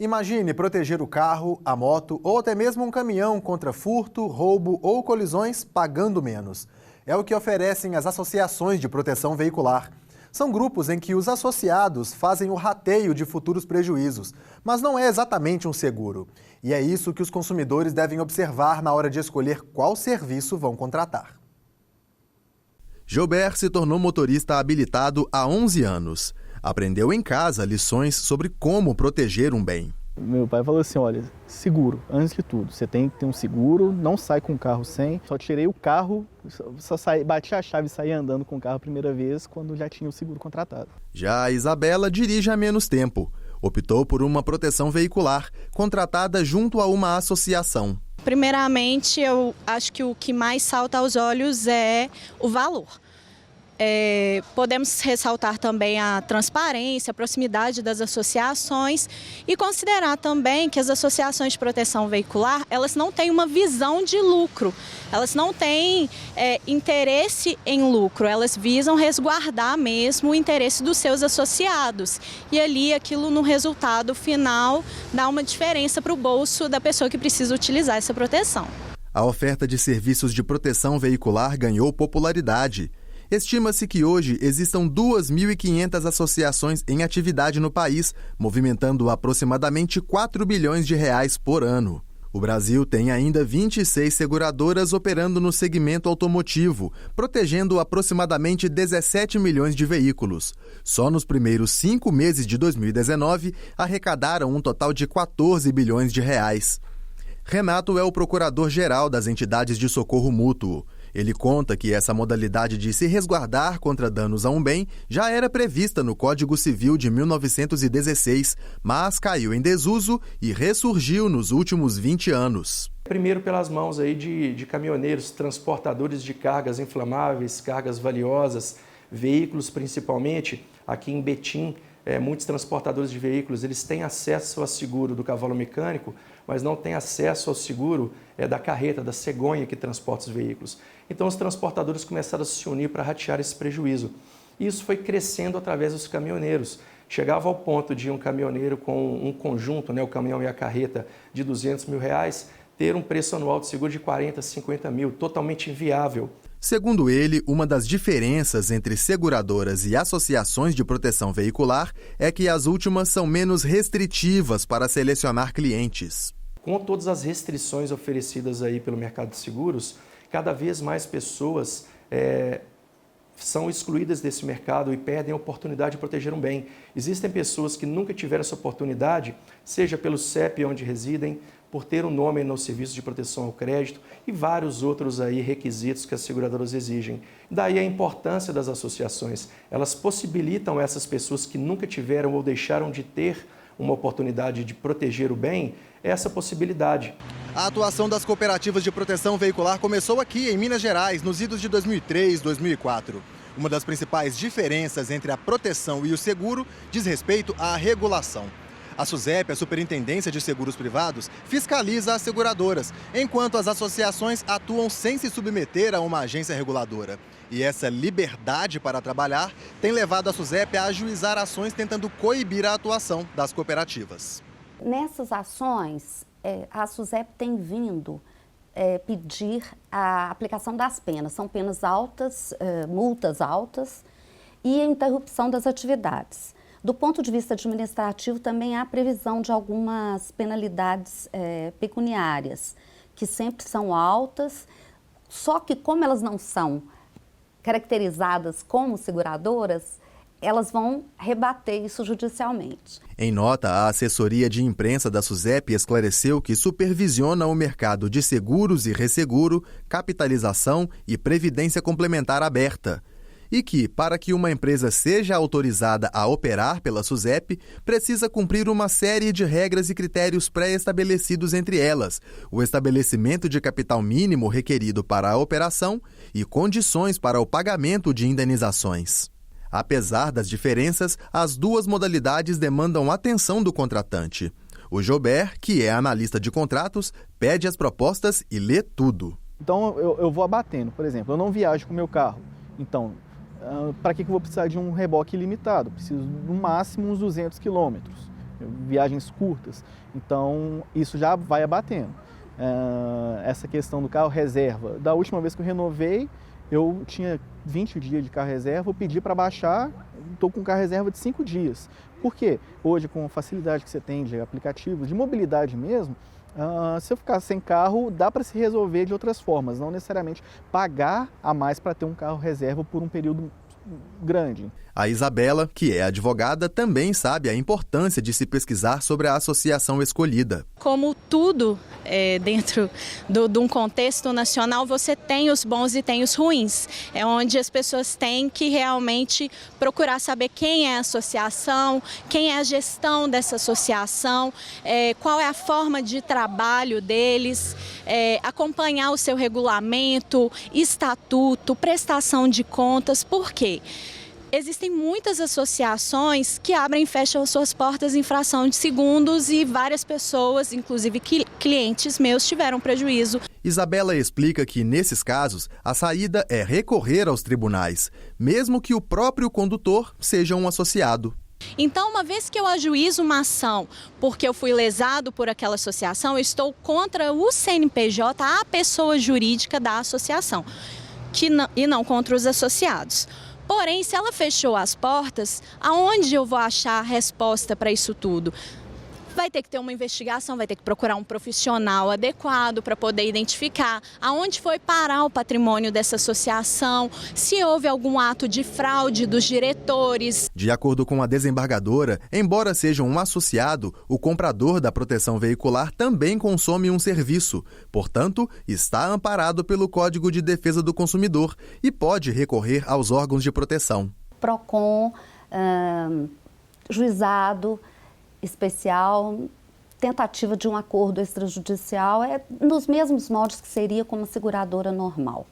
Imagine proteger o carro, a moto ou até mesmo um caminhão contra furto, roubo ou colisões pagando menos. É o que oferecem as associações de proteção veicular. São grupos em que os associados fazem o rateio de futuros prejuízos, mas não é exatamente um seguro. E é isso que os consumidores devem observar na hora de escolher qual serviço vão contratar. Gilbert se tornou motorista habilitado há 11 anos. Aprendeu em casa lições sobre como proteger um bem. Meu pai falou assim, olha, seguro, antes de tudo, você tem que ter um seguro, não sai com o carro sem. Só tirei o carro, bati a chave e saí andando com o carro a primeira vez quando já tinha o seguro contratado. Já a Isabela dirige há menos tempo. Optou por uma proteção veicular, contratada junto a uma associação. Primeiramente, eu acho que o que mais salta aos olhos é o valor. Podemos ressaltar também a transparência, a proximidade das associações e considerar também que as associações de proteção veicular, elas não têm uma visão de lucro, elas não têm interesse em lucro, elas visam resguardar mesmo o interesse dos seus associados. E ali aquilo no resultado final dá uma diferença para o bolso da pessoa que precisa utilizar essa proteção. A oferta de serviços de proteção veicular ganhou popularidade. Estima-se que hoje existam 2.500 associações em atividade no país, movimentando aproximadamente 4 bilhões de reais por ano. O Brasil tem ainda 26 seguradoras operando no segmento automotivo, protegendo aproximadamente 17 milhões de veículos. Só nos primeiros 5 meses de 2019, arrecadaram um total de 14 bilhões de reais. Renato é o procurador-geral das entidades de socorro mútuo. Ele conta que essa modalidade de se resguardar contra danos a um bem já era prevista no Código Civil de 1916, mas caiu em desuso e ressurgiu nos últimos 20 anos. Primeiro pelas mãos aí de caminhoneiros, transportadores de cargas inflamáveis, cargas valiosas, veículos principalmente. Aqui em Betim, muitos transportadores de veículos, eles têm acesso ao seguro do cavalo mecânico, mas não têm acesso ao seguro da carreta, da cegonha que transporta os veículos. Então os transportadores começaram a se unir para ratear esse prejuízo. E isso foi crescendo através dos caminhoneiros. Chegava ao ponto de um caminhoneiro com um conjunto, o caminhão e a carreta, de R$200 mil, ter um preço anual de seguro de 40, 50 mil, totalmente inviável. Segundo ele, uma das diferenças entre seguradoras e associações de proteção veicular é que as últimas são menos restritivas para selecionar clientes. Com todas as restrições oferecidas aí pelo mercado de seguros, cada vez mais pessoas são excluídas desse mercado e perdem a oportunidade de proteger um bem. Existem pessoas que nunca tiveram essa oportunidade, seja pelo CEP onde residem, por ter um nome no serviço de proteção ao crédito e vários outros aí requisitos que as seguradoras exigem. Daí a importância das associações. Elas possibilitam essas pessoas que nunca tiveram ou deixaram de ter uma oportunidade de proteger o bem, essa possibilidade. A atuação das cooperativas de proteção veicular começou aqui em Minas Gerais, nos idos de 2003 e 2004. Uma das principais diferenças entre a proteção e o seguro diz respeito à regulação. A SUSEP, a Superintendência de Seguros Privados, fiscaliza as seguradoras, enquanto as associações atuam sem se submeter a uma agência reguladora. E essa liberdade para trabalhar tem levado a SUSEP a ajuizar ações tentando coibir a atuação das cooperativas. Nessas ações, a SUSEP tem vindo pedir a aplicação das penas. São penas altas, multas altas e a interrupção das atividades. Do ponto de vista administrativo, também há previsão de algumas penalidades pecuniárias, que sempre são altas, só que como elas não são caracterizadas como seguradoras, elas vão rebater isso judicialmente. Em nota, a assessoria de imprensa da SUSEP esclareceu que supervisiona o mercado de seguros e resseguro, capitalização e previdência complementar aberta. E que, para que uma empresa seja autorizada a operar pela SUSEP, precisa cumprir uma série de regras e critérios pré-estabelecidos, entre elas o estabelecimento de capital mínimo requerido para a operação e condições para o pagamento de indenizações. Apesar das diferenças, as duas modalidades demandam atenção do contratante. O Gilbert, que é analista de contratos, pede as propostas e lê tudo. Então eu vou abatendo, por exemplo, eu não viajo com o meu carro, então para que eu vou precisar de um reboque ilimitado? Preciso no máximo uns 200 quilômetros. viagens curtas. Então, isso já vai abatendo. Essa questão do carro reserva. Da última vez que eu renovei, eu tinha 20 dias de carro reserva, eu pedi para baixar, estou com carro reserva de 5 dias. Por quê? Hoje, com a facilidade que você tem de aplicativos, de mobilidade mesmo, se eu ficar sem carro, dá para se resolver de outras formas, não necessariamente pagar a mais para ter um carro reserva por um período grande. A Isabela, que é advogada, também sabe a importância de se pesquisar sobre a associação escolhida. Como tudo dentro de um contexto nacional, você tem os bons e tem os ruins. É onde as pessoas têm que realmente procurar saber quem é a associação, quem é a gestão dessa associação, qual é a forma de trabalho deles, acompanhar o seu regulamento, estatuto, prestação de contas. Por quê? Existem muitas associações que abrem e fecham suas portas em fração de segundos e várias pessoas, inclusive clientes meus, tiveram prejuízo. Isabela explica que, nesses casos, a saída é recorrer aos tribunais, mesmo que o próprio condutor seja um associado. Então, uma vez que eu ajuizo uma ação porque eu fui lesado por aquela associação, eu estou contra o CNPJ, a pessoa jurídica da associação, e não contra os associados. Porém, se ela fechou as portas, aonde eu vou achar a resposta para isso tudo? Vai ter que ter uma investigação, vai ter que procurar um profissional adequado para poder identificar aonde foi parar o patrimônio dessa associação, se houve algum ato de fraude dos diretores. De acordo com a desembargadora, embora seja um associado, o comprador da proteção veicular também consome um serviço. Portanto, está amparado pelo Código de Defesa do Consumidor e pode recorrer aos órgãos de proteção. PROCON, juizado especial, tentativa de um acordo extrajudicial, nos mesmos moldes que seria como seguradora normal.